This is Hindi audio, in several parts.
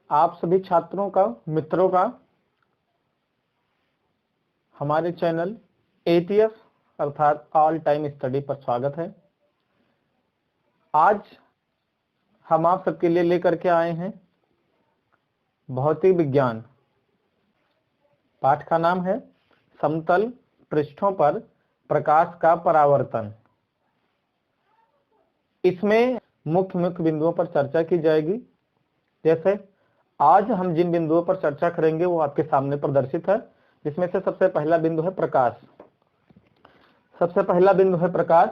आप सभी छात्रों का, मित्रों का हमारे चैनल ATS अर्थात ऑल टाइम स्टडी पर स्वागत है। आज हम आप सबके लिए लेकर के आए हैं भौतिक विज्ञान। पाठ का नाम है समतल पृष्ठों पर प्रकाश का परावर्तन। इसमें मुख्य बिंदुओं पर चर्चा की जाएगी। जैसे आज हम जिन बिंदुओं पर चर्चा करेंगे वो आपके सामने प्रदर्शित है। जिसमें से सबसे पहला बिंदु है प्रकाश। सबसे पहला बिंदु है प्रकाश।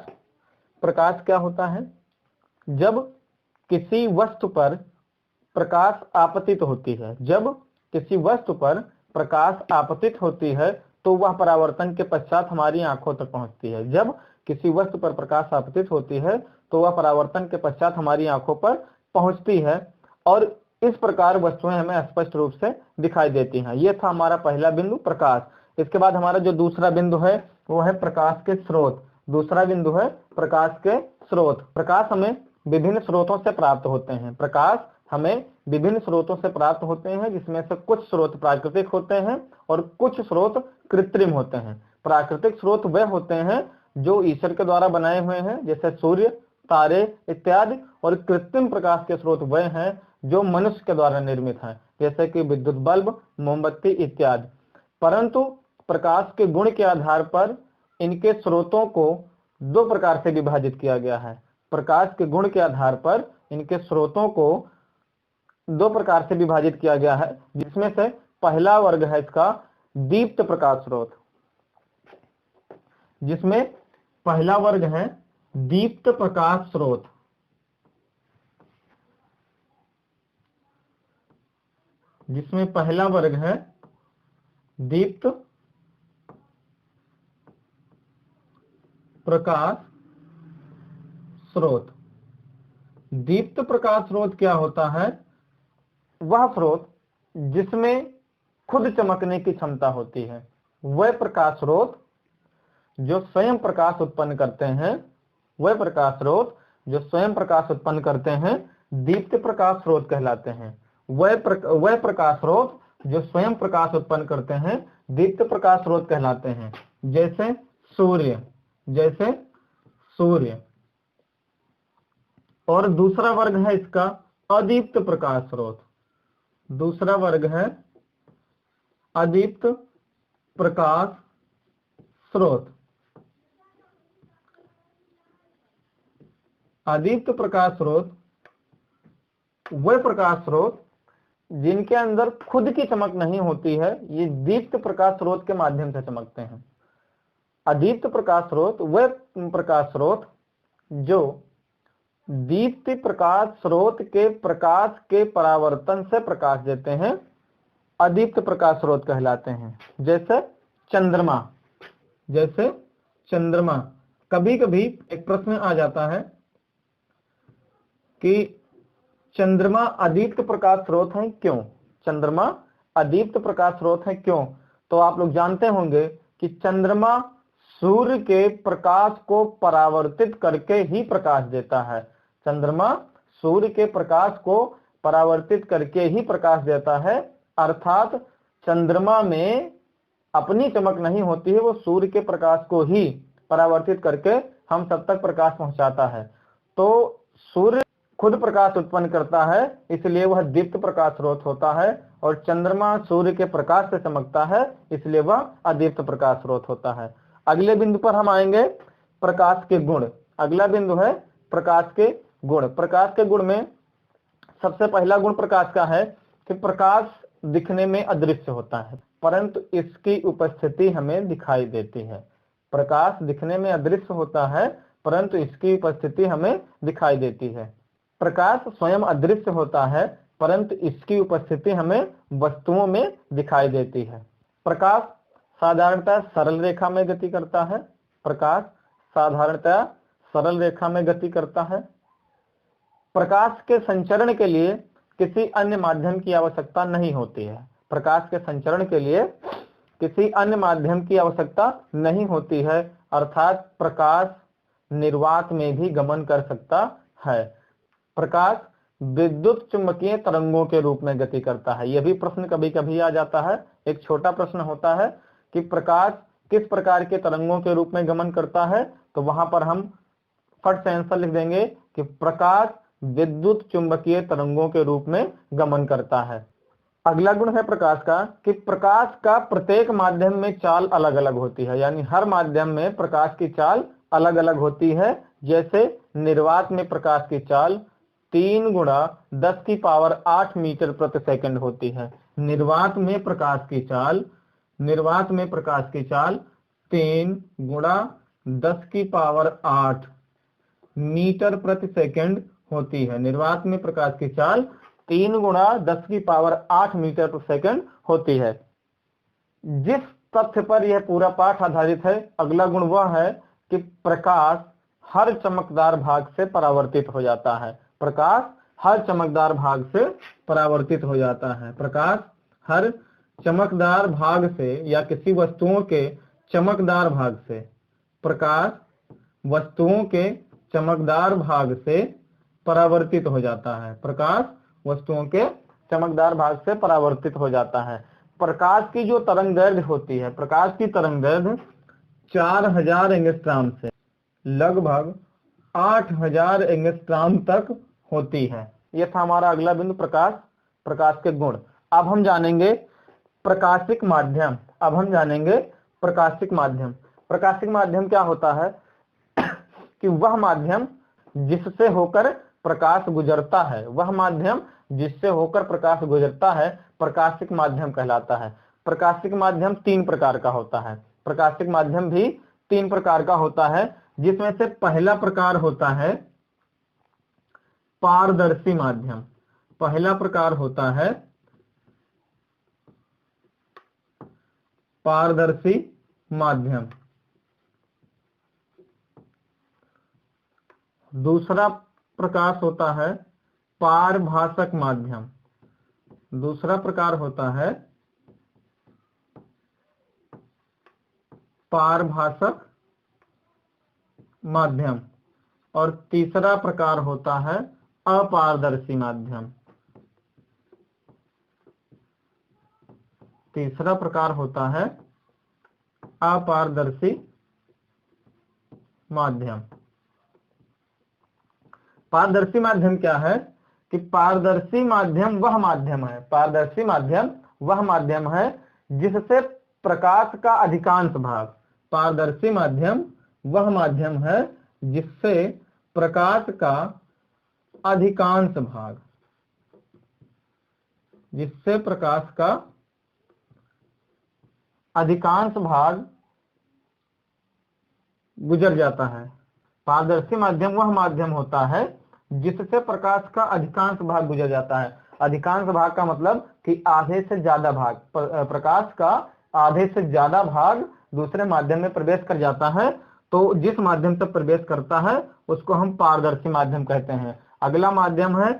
प्रकाश क्या होता है? जब किसी वस्तु पर प्रकाश आपतित होती है, जब किसी वस्तु पर प्रकाश आपतित होती है तो वह परावर्तन के पश्चात हमारी आंखों तक पहुंचती है। जब किसी वस्तु पर प्रकाश आपतित होती है तो वह परावर्तन के पश्चात हमारी आंखों पर पहुंचती है और इस प्रकार वस्तुएं हमें स्पष्ट रूप से दिखाई देती हैं। यह था हमारा पहला बिंदु प्रकाश। इसके बाद हमारा जो दूसरा बिंदु है वो है प्रकाश के स्रोत। दूसरा बिंदु है प्रकाश के स्रोत। प्रकाश हमें विभिन्न स्रोतों से प्राप्त होते हैं। प्रकाश हमें विभिन्न स्रोतों से प्राप्त होते हैं, जिसमें से कुछ स्रोत प्राकृतिक होते हैं और कुछ स्रोत कृत्रिम होते हैं। प्राकृतिक स्रोत वे होते हैं जो ईश्वर के द्वारा बनाए हुए हैं, जैसे सूर्य, तारे इत्यादि, और कृत्रिम प्रकाश के स्रोत वे हैं जो मनुष्य के द्वारा निर्मित हैं, जैसे कि विद्युत बल्ब, मोमबत्ती इत्यादि। परंतु प्रकाश के गुण के आधार पर इनके स्रोतों को दो प्रकार से विभाजित किया गया है। प्रकाश के गुण के आधार पर इनके स्रोतों को दो प्रकार से विभाजित किया गया है, जिसमें से पहला वर्ग है इसका दीप्त प्रकाश स्रोत। जिसमें पहला वर्ग है दीप्त प्रकाश स्रोत। जिसमें पहला वर्ग है दीप्त प्रकाश स्रोत। दीप्त प्रकाश स्रोत क्या होता है? वह स्रोत जिसमें खुद चमकने की क्षमता होती है। वह प्रकाश स्रोत जो स्वयं प्रकाश उत्पन्न करते हैं, वह प्रकाश स्रोत जो स्वयं प्रकाश उत्पन्न करते हैं दीप्त प्रकाश स्रोत कहलाते हैं। वह प्रकाश स्रोत जो स्वयं प्रकाश उत्पन्न करते हैं दीप्त प्रकाश स्रोत कहलाते हैं। जैसे सूर्य, जैसे सूर्य। और दूसरा वर्ग है इसका अदीप्त प्रकाश स्रोत। दूसरा वर्ग है अदीप्त प्रकाश स्रोत। अदीप्त प्रकाश स्रोत वह प्रकाश स्रोत जिनके अंदर खुद की चमक नहीं होती है, ये दीप्त प्रकाश स्रोत के माध्यम से चमकते हैं। अदीप्त प्रकाश स्रोत वह प्रकाश स्रोत जो दीप्त प्रकाश स्रोत के प्रकाश के परावर्तन से प्रकाश देते हैं, अदीप्त प्रकाश स्रोत कहलाते हैं। जैसे चंद्रमा। जैसे चंद्रमा। कभी कभी एक प्रश्न आ जाता है कि चंद्रमा अदीप्त प्रकाश स्रोत है क्यों? चंद्रमा अदीप्त प्रकाश स्रोत है क्यों? तो आप लोग जानते होंगे कि चंद्रमा सूर्य के प्रकाश को परावर्तित करके ही प्रकाश देता है। चंद्रमा सूर्य के प्रकाश को परावर्तित करके ही प्रकाश देता है, अर्थात चंद्रमा में अपनी चमक नहीं होती है, वो सूर्य के प्रकाश को ही परावर्तित करके हम सब तक प्रकाश पहुंचाता है। तो सूर्य खुद प्रकाश उत्पन्न करता है, इसलिए वह दीप्त प्रकाश स्रोत होता है, और चंद्रमा सूर्य के प्रकाश से चमकता है, इसलिए वह अदीप्त प्रकाश स्रोत होता है। अगले बिंदु पर हम आएंगे प्रकाश के गुण। अगला बिंदु है प्रकाश के गुण। प्रकाश के गुण में सबसे पहला गुण प्रकाश का है कि प्रकाश दिखने में अदृश्य होता है, परंतु इसकी उपस्थिति हमें दिखाई देती है। प्रकाश दिखने में अदृश्य होता है, परंतु इसकी उपस्थिति हमें दिखाई देती है। प्रकाश स्वयं अदृश्य होता है, परंतु इसकी उपस्थिति हमें वस्तुओं में दिखाई देती है। प्रकाश साधारणतः सरल रेखा में गति करता है। प्रकाश साधारणतः सरल रेखा में गति करता है। प्रकाश के संचरण के लिए किसी अन्य माध्यम की आवश्यकता नहीं होती है। प्रकाश के संचरण के लिए किसी अन्य माध्यम की आवश्यकता नहीं होती है, अर्थात प्रकाश निर्वात में भी गमन कर सकता है। प्रकाश विद्युत चुंबकीय तरंगों के रूप में गति करता है। यह भी प्रश्न कभी कभी आ जाता है, एक छोटा प्रश्न होता है कि प्रकाश किस प्रकार के तरंगों के रूप में गमन करता है, तो वहां पर हम फट से आंसर लिख देंगे कि प्रकाश विद्युत चुंबकीय तरंगों के रूप में गमन करता है। अगला गुण है प्रकाश का कि प्रकाश का प्रत्येक माध्यम में चाल अलग अलग होती है, यानी हर माध्यम में प्रकाश की चाल अलग अलग होती है। जैसे निर्वात में प्रकाश की चाल 3 गुणा 10 की पावर 8 मीटर प्रति सेकंड होती है। निर्वात में प्रकाश की चाल 3 गुणा 10 की पावर 8 मीटर प्रति सेकंड होती है। निर्वात में प्रकाश की चाल 3 गुणा 10 की पावर 8 मीटर प्रति सेकंड होती है। जिस तथ्य पर यह पूरा पाठ आधारित है, अगला गुण वह है कि प्रकाश हर चमकदार भाग से परावर्तित हो जाता है। प्रकाश हर चमकदार भाग से परावर्तित हो जाता है। प्रकाश हर चमकदार भाग से या किसी वस्तुओं के चमकदार भाग से, प्रकाश वस्तुओं के चमकदार भाग से परावर्तित हो जाता है। प्रकाश वस्तुओं के चमकदार भाग से परावर्तित हो जाता है। प्रकाश की जो तरंग दैर्घ्य होती है, प्रकाश की तरंग दैर्घ्य 4000 एंगस्ट्रॉम से लगभग 8000 एंगस्ट्रॉम तक होती है। यह था हमारा अगला बिंदु, प्रकाश के गुण। अब हम जानेंगे प्रकाशिक माध्यम। प्रकाशिक माध्यम क्या होता है कि वह माध्यम जिससे होकर प्रकाश गुजरता है, प्रकाशिक माध्यम कहलाता है। प्रकाशिक माध्यम 3 प्रकार का होता है। प्रकाशिक माध्यम भी 3 प्रकार का होता है, जिसमें से पहला प्रकार होता है पारदर्शी माध्यम। पहला प्रकार होता है पारदर्शी माध्यम। दूसरा प्रकाश होता है पारभासक माध्यम। दूसरा प्रकार होता है पारभासक माध्यम। और तीसरा प्रकार होता है अपारदर्शी माध्यम। तीसरा प्रकार होता है अपारदर्शी माध्यम। पारदर्शी माध्यम क्या है कि पारदर्शी माध्यम वह माध्यम है जिससे प्रकाश का अधिकांश भाग, पारदर्शी माध्यम वह माध्यम है जिससे प्रकाश का अधिकांश भाग, जिससे प्रकाश का अधिकांश भाग गुजर जाता है। पारदर्शी माध्यम वह माध्यम होता है जिससे प्रकाश का अधिकांश भाग गुजर जाता है। अधिकांश भाग का मतलब कि आधे से ज्यादा भाग, प्रकाश का आधे से ज्यादा भाग दूसरे माध्यम में प्रवेश कर जाता है। तो जिस माध्यम से प्रवेश करता है उसको हम पारदर्शी माध्यम कहते हैं। अगला माध्यम है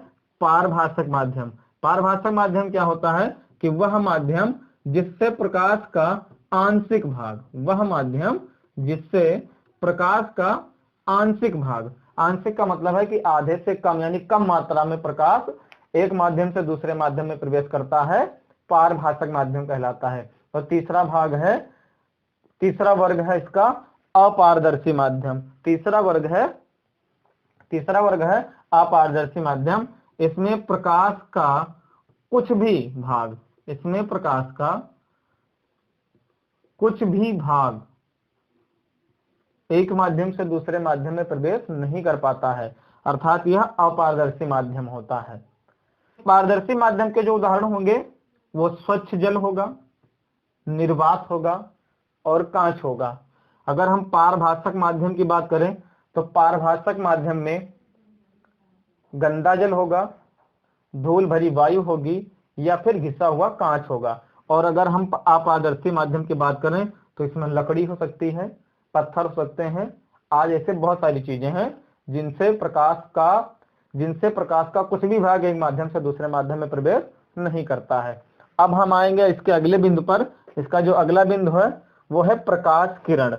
पारभासक माध्यम। पारभासक माध्यम क्या होता है कि वह माध्यम जिससे प्रकाश का आंशिक भाग, वह माध्यम जिससे प्रकाश का आंशिक भाग, आंशिक का मतलब है कि आधे से कम यानी कम मात्रा में प्रकाश एक माध्यम से दूसरे माध्यम में प्रवेश करता है, पारभासक माध्यम कहलाता है। और तीसरा वर्ग है इसका अपारदर्शी माध्यम। तीसरा वर्ग है अपारदर्शी माध्यम। इसमें प्रकाश का कुछ भी भाग एक माध्यम से दूसरे माध्यम में प्रवेश नहीं कर पाता है, अर्थात यह अपारदर्शी माध्यम होता है। पारदर्शी माध्यम के जो उदाहरण होंगे वो स्वच्छ जल होगा, निर्वात होगा और कांच होगा। अगर हम पारभासक माध्यम की बात करें तो पारभासक माध्यम में गंदा जल होगा, धूल भरी वायु होगी या फिर घिसा हुआ कांच होगा। और अगर हम अपारदर्शी माध्यम की बात करें तो इसमें लकड़ी हो सकती है, पत्थर हो सकते हैं, आज ऐसे बहुत सारी चीजें हैं जिनसे प्रकाश का कुछ भी भाग एक माध्यम से दूसरे माध्यम में प्रवेश नहीं करता है। अब हम आएंगे इसके अगले बिंदु पर। इसका जो अगला बिंदु है वो है प्रकाश किरण।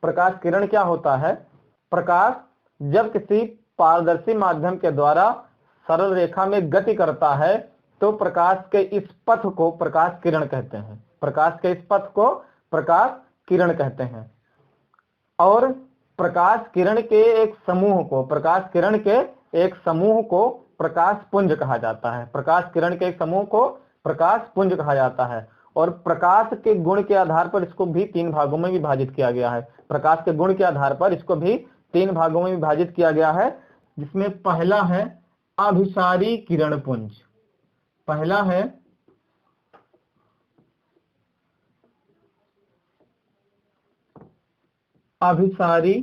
प्रकाश किरण क्या होता है? प्रकाश जब किसी पारदर्शी माध्यम के द्वारा सरल रेखा में गति करता है तो प्रकाश के इस पथ को प्रकाश किरण कहते हैं। प्रकाश के इस पथ को प्रकाश किरण कहते हैं। और प्रकाश किरण के एक समूह को प्रकाश पुंज कहा जाता है। प्रकाश किरण के एक समूह को प्रकाश पुंज कहा जाता है। और प्रकाश के गुण के आधार पर इसको भी 3 भागों में विभाजित किया गया है। प्रकाश के गुण के आधार पर इसको भी 3 भागों में विभाजित किया गया है, जिसमें पहला है अभिसारी किरण पुंज। पहला है अभिसारी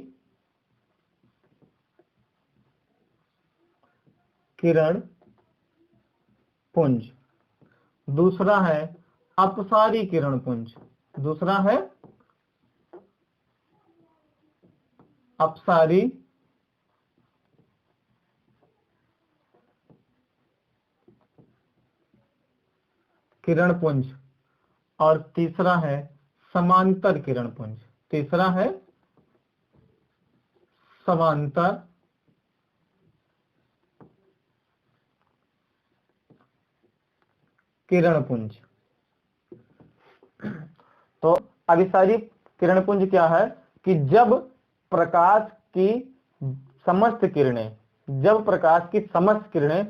किरण पुंज, दूसरा है अपसारी किरण पुंज। दूसरा है अपसारी किरण पुंज और तीसरा है समांतर किरण पुंज। तीसरा है समांतर किरण पुंज। तो अभिसारी किरण पुंज क्या है कि जब प्रकाश की समस्त किरणें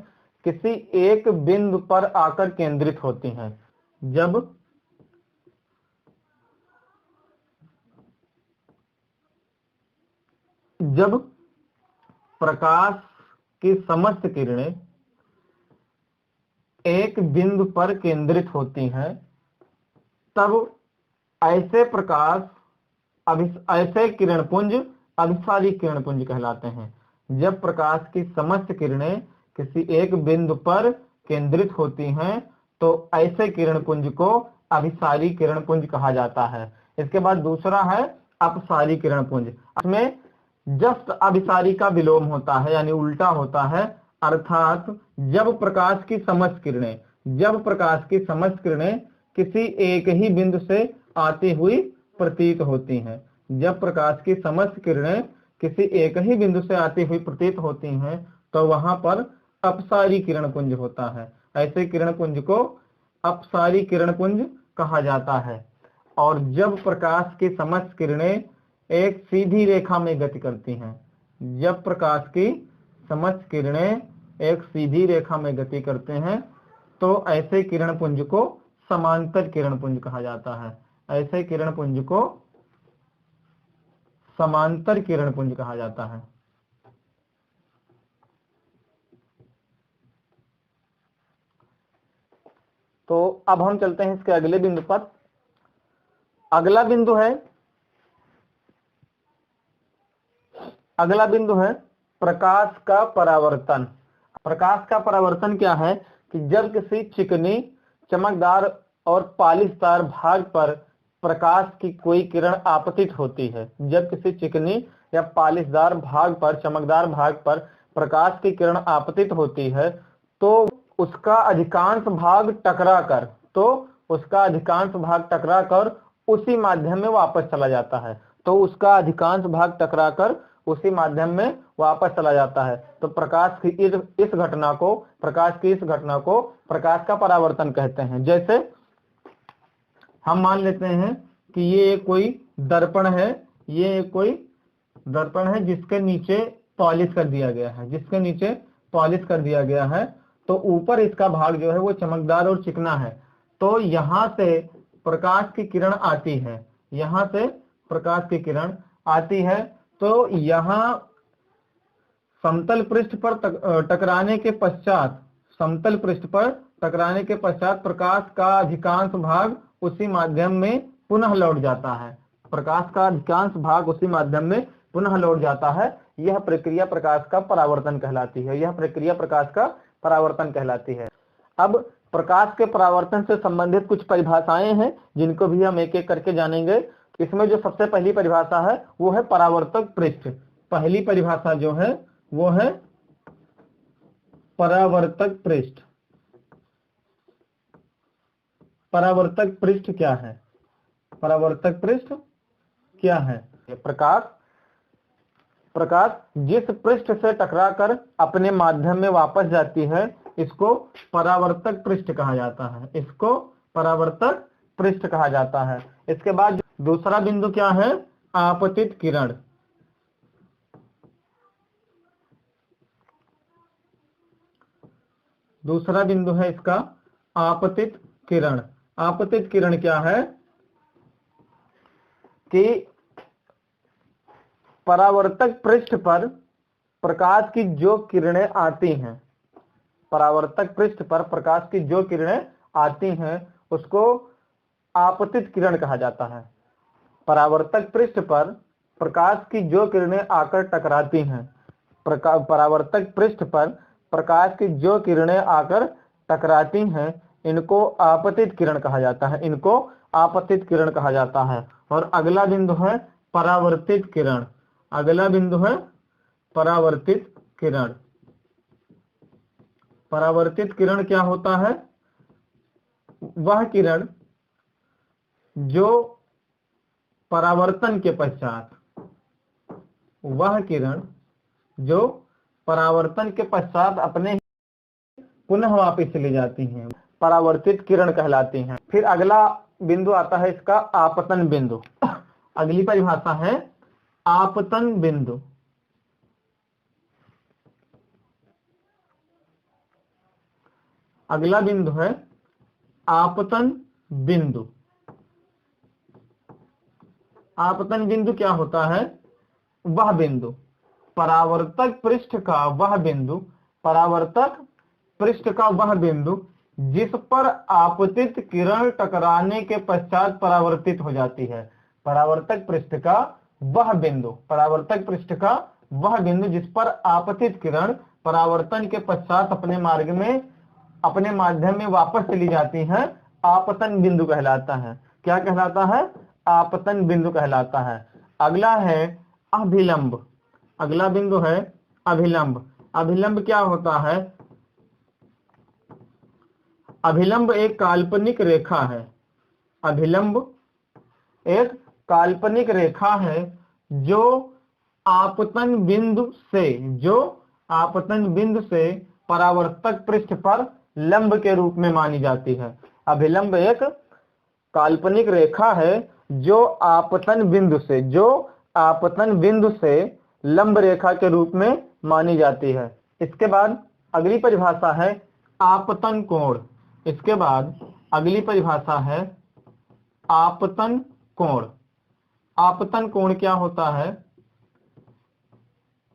किसी एक बिंदु पर आकर केंद्रित होती हैं। जब प्रकाश की समस्त किरणें एक बिंदु पर केंद्रित होती हैं तब ऐसे किरणपुंज अभिसारी किरणपुंज कहलाते हैं। जब प्रकाश की समस्त किरणें किसी एक बिंदु पर केंद्रित होती हैं तो ऐसे किरणपुंज को अभिसारी किरणपुंज कहा जाता है। इसके बाद दूसरा है अपसारी किरणपुंज। इसमें जस्ट अभिसारी का विलोम होता है, यानी उल्टा होता है। अर्थात जब प्रकाश की समस्त किरणें किसी एक ही बिंदु से आती हुई प्रतीत होती हैं। जब प्रकाश की समस्त किरणें किसी एक ही बिंदु से आती हुई प्रतीत होती हैं तो वहां पर अपसारी किरणपुंज होता है। ऐसे किरणपुंज को अपसारी किरणपुंज कहा जाता है। और जब प्रकाश की समस्त किरणें एक सीधी रेखा में गति करती हैं, जब प्रकाश की समस्त किरणें एक सीधी रेखा में गति करते हैं तो ऐसे किरणपुंज को समांतर किरणपुंज कहा जाता है। ऐसे किरणपुंज को समांतर किरणपुंज कहा जाता है। तो अब हम चलते हैं इसके अगले बिंदु पर। अगला बिंदु है प्रकाश का परावर्तन। प्रकाश का परावर्तन क्या है कि जब किसी चिकनी, चमकदार और पालिशदार भाग पर प्रकाश की कोई किरण आपतित होती है, जब किसी चिकनी या पालिशदार भाग पर, चमकदार भाग पर प्रकाश की किरण आपतित होती है तो उसका अधिकांश भाग टकराकर उसी माध्यम में वापस चला जाता है। तो प्रकाश की इस घटना को प्रकाश का परावर्तन कहते हैं। जैसे हम मान लेते हैं कि ये कोई दर्पण है, जिसके नीचे पॉलिश कर दिया गया है, तो ऊपर इसका भाग जो है वो चमकदार और चिकना है। तो यहाँ से प्रकाश की किरण आती है तो यहाँ समतल पृष्ठ पर टकराने के पश्चात प्रकाश का अधिकांश भाग उसी माध्यम में पुनः लौट जाता है। यह प्रक्रिया प्रकाश का परावर्तन कहलाती है। अब प्रकाश के परावर्तन से संबंधित कुछ परिभाषाएं हैं जिनको भी हम एक एक करके जानेंगे। इसमें जो सबसे पहली परिभाषा है वो है परावर्तक पृष्ठ। पहली परिभाषा जो है वो है परावर्तक पृष्ठ। परावर्तक पृष्ठ क्या है? प्रकाश प्रकाश जिस पृष्ठ से टकराकर अपने माध्यम में वापस जाती है इसको परावर्तक पृष्ठ कहा जाता है, इसको परावर्तक पृष्ठ कहा जाता है। इसके बाद दूसरा बिंदु क्या है? आपतित किरण। दूसरा बिंदु है इसका आपतित किरण। आपतित किरण क्या है कि परावर्तक पृष्ठ पर प्रकाश की जो किरणें आती हैं, परावर्तक पृष्ठ पर प्रकाश की जो किरणें आती हैं उसको आपतित किरण कहा जाता है। परावर्तक पृष्ठ पर प्रकाश की जो किरणें आकर टकराती हैं, परावर्तक पृष्ठ पर प्रकाश की जो किरणें आकर टकराती हैं इनको आपतित किरण कहा जाता है, इनको आपतित किरण कहा जाता है। और अगला बिंदु है परावर्तित किरण। अगला बिंदु है परावर्तित किरण। परावर्तित किरण क्या होता है? वह किरण जो परावर्तन के पश्चात, वह किरण जो परावर्तन के पश्चात अपने पुनः वापस चली जाती हैं, परावर्तित किरण कहलाती हैं। फिर अगला बिंदु आता है इसका आपतन बिंदु। अगली परिभाषा है आपतन बिंदु। अगला बिंदु है आपतन बिंदु। आपतन बिंदु क्या होता है? वह बिंदु, परावर्तक पृष्ठ का वह बिंदु, परावर्तक पृष्ठ का वह बिंदु जिस पर आपतित किरण टकराने के पश्चात परावर्तित हो जाती है। परावर्तक पृष्ठ का वह बिंदु, परावर्तक पृष्ठ का वह बिंदु जिस पर आपतित किरण परावर्तन के पश्चात अपने मार्ग में, अपने माध्यम में वापस चली जाती है, आपतन बिंदु कहलाता है। क्या कहलाता है? आपतन बिंदु कहलाता है। अगला है अभिलंब। अगला बिंदु है अभिलंब। अभिलंब क्या होता है? अभिलंब एक काल्पनिक रेखा है। अभिलंब एक काल्पनिक रेखा है जो आपतन बिंदु से, जो आपतन बिंदु से परावर्तक पृष्ठ पर लंब के रूप में मानी जाती है। अभिलंब एक काल्पनिक रेखा है जो आपतन बिंदु से, जो आपतन बिंदु से लंब रेखा के रूप में मानी जाती है। इसके बाद अगली परिभाषा है आपतन कोण। इसके बाद अगली परिभाषा है आपतन कोण। आपतन कोण क्या होता है?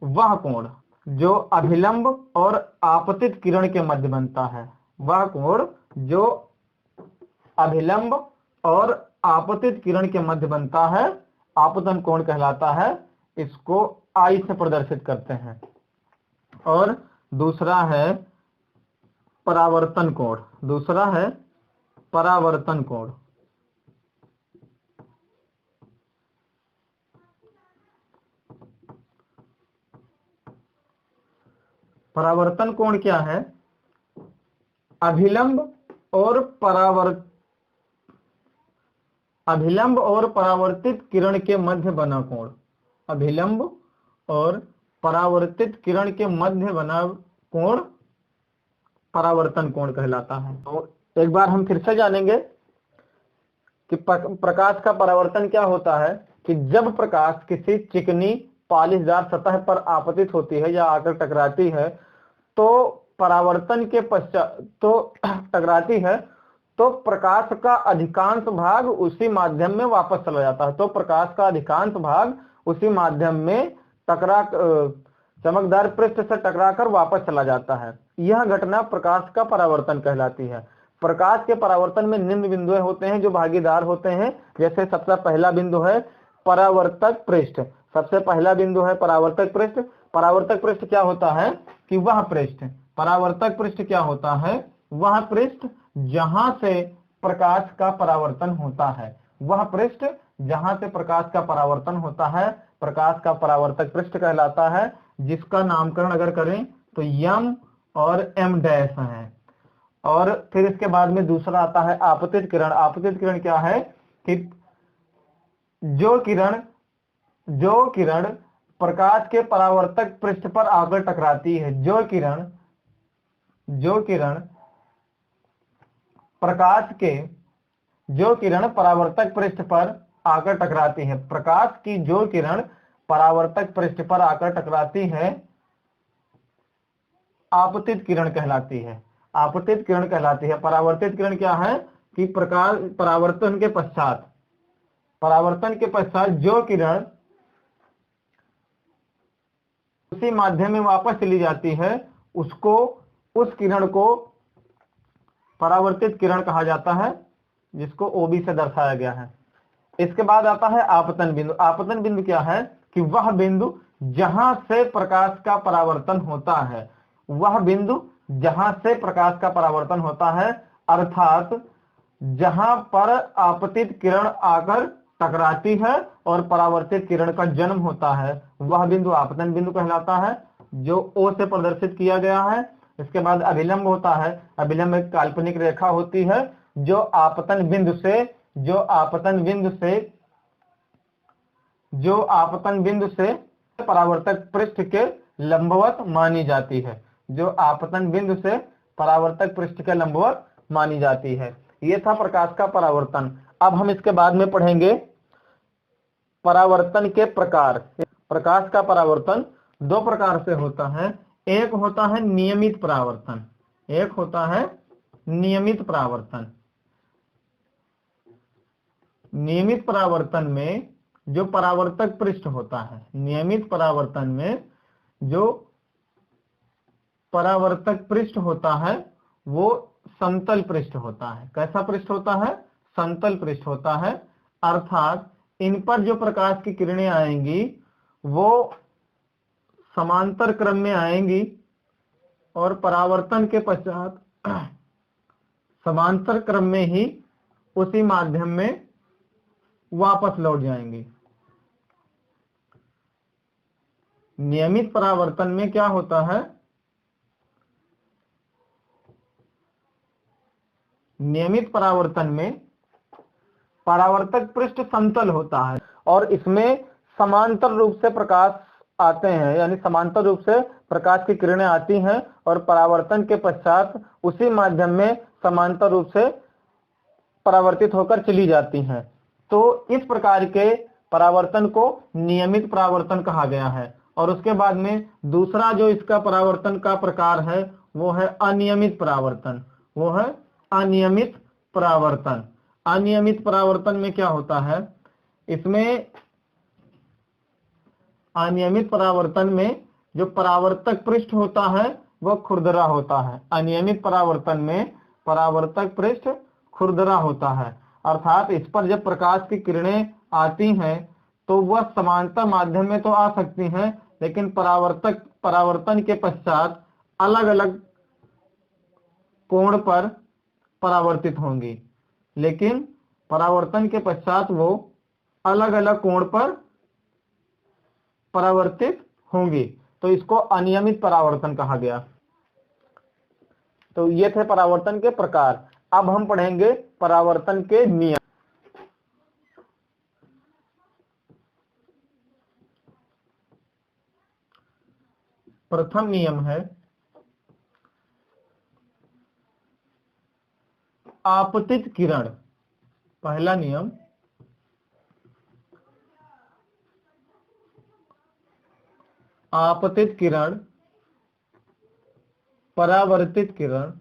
वह कोण जो अभिलंब और आपतित किरण के मध्य बनता है, वह कोण जो अभिलंब और आपतित किरण के मध्य बनता है, आपतन कोण कहलाता है। इसको आई से प्रदर्शित करते हैं। और दूसरा है परावर्तन कोण। दूसरा है परावर्तन कोण। परावर्तन कोण क्या है? अभिलंब और परावर्तित किरण के मध्य बना कोण। अभिलंब और परावर्तित किरण के मध्य बना कोण परावर्तन कोण कहलाता है। तो एक बार हम फिर से जानेंगे कि प्रकाश का परावर्तन क्या होता है। कि जब प्रकाश किसी चिकनी पॉलिशदार सतह पर आपतित होती है या आकर टकराती है तो परावर्तन के पश्चात तो टकराती है तो प्रकाश का अधिकांश भाग उसी माध्यम में वापस चला जाता है। तो प्रकाश का अधिकांश भाग उसी माध्यम में चमकदार पृष्ठ से टकराकर वापस चला जाता है। यह घटना प्रकाश का परावर्तन कहलाती है। प्रकाश के परावर्तन में निम्न बिंदु होते हैं जो भागीदार होते हैं। जैसे सबसे पहला बिंदु है परावर्तक पृष्ठ। सबसे पहला बिंदु है परावर्तक पृष्ठ। परावर्तक पृष्ठ क्या होता है? कि वह पृष्ठ, परावर्तक पृष्ठ क्या होता है? वह पृष्ठ जहां से प्रकाश का परावर्तन होता है। वह पृष्ठ जहां से प्रकाश का परावर्तन होता है प्रकाश का परावर्तक पृष्ठ कहलाता है। जिसका नामकरण अगर करें तो यम और एम डैश है। और फिर इसके बाद में दूसरा आता है आपतित किरण। आपतित किरण क्या है? कि जो किरण प्रकाश के परावर्तक पृष्ठ पर आकर टकराती है। जो किरण परावर्तक पृष्ठ पर आकर टकराती है, प्रकाश की जो किरण परावर्तक पृष्ठ पर आकर टकराती है, आपतित किरण कहलाती है। आपतित किरण कहलाती है। परावर्तित किरण क्या है कि प्रकाश परावर्तन के पश्चात जो किरण उसी माध्यम में वापस चली जाती है, उस किरण को परावर्तित किरण कहा जाता है, जिसको OB से दर्शाया गया है। इसके बाद आता है आपतन बिंदु। आपतन बिंदु क्या है कि वह बिंदु जहां से प्रकाश का परावर्तन होता है, वह बिंदु जहां से प्रकाश का परावर्तन होता है, अर्थात जहां पर आपतित किरण आकर टकराती है और परावर्तित किरण का जन्म होता है, वह बिंदु आपतन बिंदु कहलाता है, जो O से प्रदर्शित किया गया है। इसके बाद अभिलंब होता है। अभिलंब एक काल्पनिक रेखा होती है जो आपतन बिंदु से परावर्तक पृष्ठ के लंबवत मानी जाती है। जो आपतन बिंदु से परावर्तक पृष्ठ के लंबवत मानी जाती है। यह था प्रकाश का परावर्तन। अब हम इसके बाद में पढ़ेंगे परावर्तन के प्रकार। प्रकाश का परावर्तन दो प्रकार से होता है। एक होता है नियमित परावर्तन, नियमित परावर्तन में जो परावर्तक पृष्ठ होता है, नियमित परावर्तन में जो परावर्तक पृष्ठ होता है वो समतल पृष्ठ होता है। कैसा पृष्ठ होता है? समतल पृष्ठ होता है। अर्थात इन पर जो प्रकाश की किरणें आएंगी वो समांतर क्रम में आएंगी और परावर्तन के पश्चात समांतर क्रम में ही उसी माध्यम में वापस लौट जाएंगी। नियमित परावर्तन में क्या होता है? नियमित परावर्तन में परावर्तक पृष्ठ समतल होता है और इसमें समांतर रूप से प्रकाश आते हैं, यानी समांतर रूप से प्रकाश की किरणें आती हैं और परावर्तन के पश्चात उसी माध्यम में समांतर रूप से परावर्तित होकर चली जाती हैं। तो इस प्रकार के परावर्तन को नियमित परावर्तन कहा गया है। और उसके बाद में दूसरा जो इसका परावर्तन का प्रकार है वो है अनियमित परावर्तन। अनियमित परावर्तन में क्या होता है? इसमें अनियमित परावर्तन में जो परावर्तक पृष्ठ होता है वह खुरदरा होता है। अनियमित परावर्तन में परावर्तक पृष्ठ खुरदरा होता है। अर्थात इस पर जब प्रकाश की किरणें आती हैं तो वह समांतर माध्यम में तो आ सकती हैं, लेकिन परावर्तन के पश्चात अलग अलग कोण पर परावर्तित होंगी, लेकिन परावर्तन के पश्चात वो अलग अलग कोण पर परावर्तित होंगी। तो इसको अनियमित परावर्तन कहा गया। तो ये थे परावर्तन के प्रकार। अब हम पढ़ेंगे परावर्तन के नियम। प्रथम नियम है आपतित किरण। पहला नियम, आपतित किरण, परावर्तित किरण,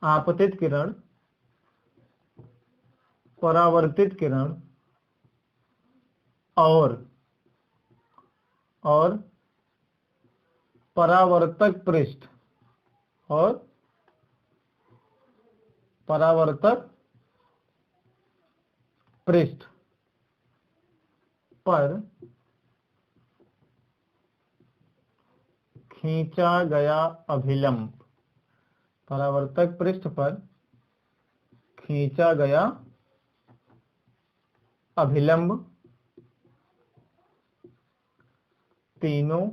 आपतित किरण, परावर्तित किरण और परावर्तक पृष्ठ पर खींचा गया अभिलंब। परावर्तक पृष्ठ पर खींचा गया अभिलंब तीनों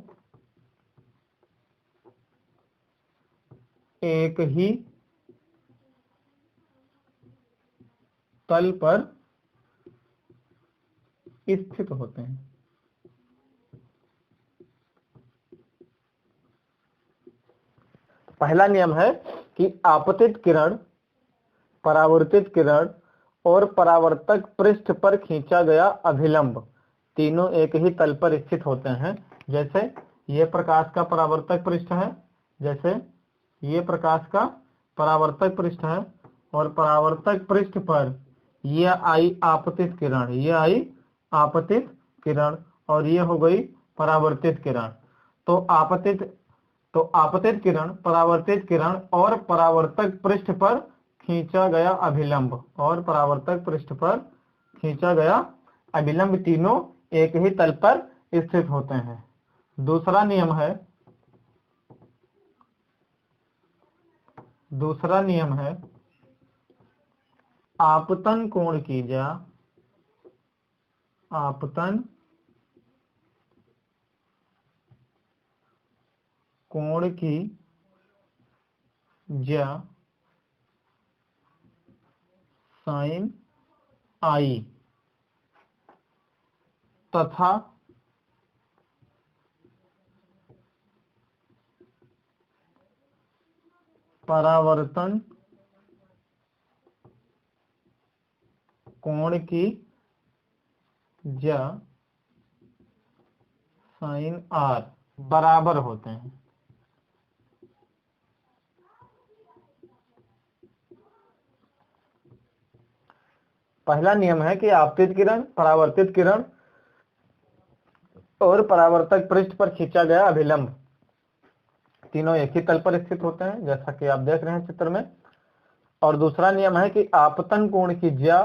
एक ही तल पर स्थित होते हैं। पहला नियम है कि आपतित किरण, परावर्तित किरण और परावर्तक पृष्ठ पर खींचा गया अभिलंब तीनों एक ही तल पर स्थित होते हैं। जैसे ये प्रकाश का परावर्तक पृष्ठ है, जैसे ये प्रकाश का परावर्तक पृष्ठ है, और परावर्तक पृष्ठ पर यह आई आपतित किरण, यह आई आपतित किरण, और ये हो गई परावर्तित किरण। तो आपतित किरण, परावर्तित किरण और परावर्तक पृष्ठ पर खींचा गया अभिलंब, और परावर्तक पृष्ठ पर खींचा गया अभिलंब तीनों एक ही तल पर स्थित होते हैं। दूसरा नियम है आपतन कोण की ज्या, आपतन कोण की ज्या साइन आई तथा परावर्तन कोण की ज्या साइन आर बराबर होते हैं। पहला नियम है कि आपतित किरण, परावर्तित किरण और परावर्तक पृष्ठ पर खींचा गया अभिलंब तीनों एक ही तल पर स्थित होते हैं, जैसा कि आप देख रहे हैं चित्र में। और दूसरा नियम है कि आपतन कोण की ज्या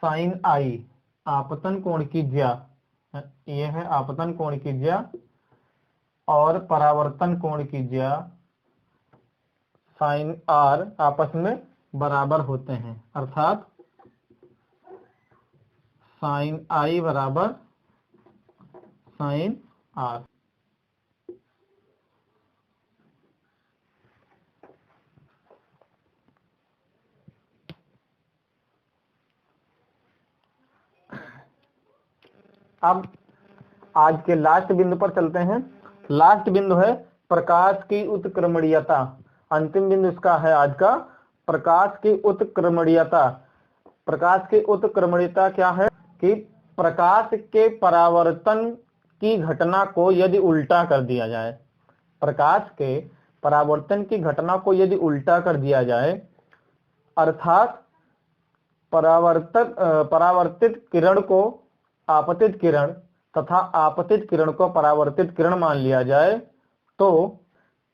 साइन आई, आपतन कोण की ज्या, ये है आपतन कोण की ज्या, और परावर्तन कोण की ज्या साइन आर आपस में बराबर होते हैं, अर्थात साइन आई बराबर साइन आर। अब आज के लास्ट बिंदु पर चलते हैं। लास्ट बिंदु है प्रकाश की उत्क्रमणीयता। अंतिम बिंदु इसका है आज का, प्रकाश की उत्क्रमणीयता। प्रकाश की उत्क्रमणीयता क्या है कि प्रकाश के परावर्तन की घटना को यदि उल्टा कर दिया जाए, प्रकाश के परावर्तन की घटना को यदि उल्टा कर दिया जाए, अर्थात परावर्तित किरण को आपतित किरण तथा आपतित किरण को परावर्तित किरण मान लिया जाए, तो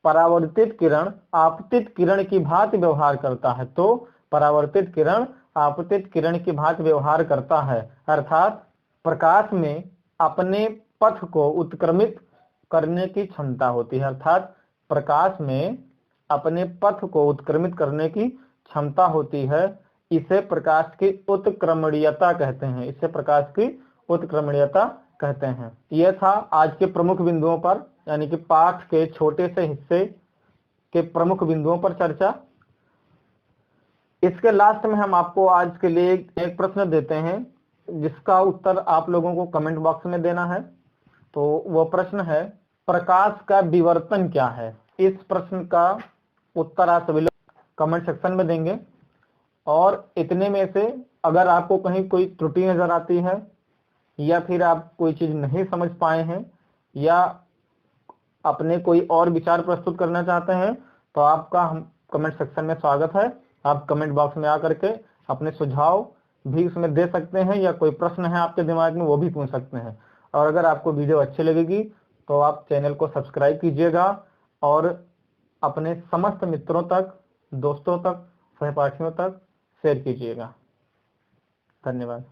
परावर्तित किरण आपतित किरण की भांति व्यवहार करता है, तो परावर्तित किरण आपतित किरण की भांति व्यवहार करता है, अर्थात प्रकाश में अपने पथ को उत्क्रमित करने की क्षमता होती है, अर्थात प्रकाश में अपने पथ को उत्क्रमित करने की क्षमता होती है। इसे प्रकाश की उत्क्रमणीयता कहते हैं, इसे प्रकाश की उत्क्रमणीयता कहते हैं। यह था आज के प्रमुख बिंदुओं पर, यानी कि पाठ के छोटे से हिस्से के प्रमुख बिंदुओं पर चर्चा। इसके लास्ट में हम आपको आज के लिए एक प्रश्न देते हैं, जिसका उत्तर आप लोगों को कमेंट बॉक्स में देना है। तो वो प्रश्न है, प्रकाश का विवर्तन क्या है। इस प्रश्न का उत्तर आप सभी लोग कमेंट सेक्शन में देंगे। और इतने में से अगर आपको कहीं कोई त्रुटि नजर आती है, या फिर आप कोई चीज नहीं समझ पाए हैं, या अपने कोई और विचार प्रस्तुत करना चाहते हैं, तो आपका हम कमेंट सेक्शन में स्वागत है। आप कमेंट बॉक्स में आकर के अपने सुझाव भी उसमें दे सकते हैं, या कोई प्रश्न है आपके दिमाग में वो भी पूछ सकते हैं। और अगर आपको वीडियो अच्छी लगेगी तो आप चैनल को सब्सक्राइब कीजिएगा और अपने समस्त मित्रों तक, दोस्तों तक, सहपाठियों तक शेयर कीजिएगा। धन्यवाद।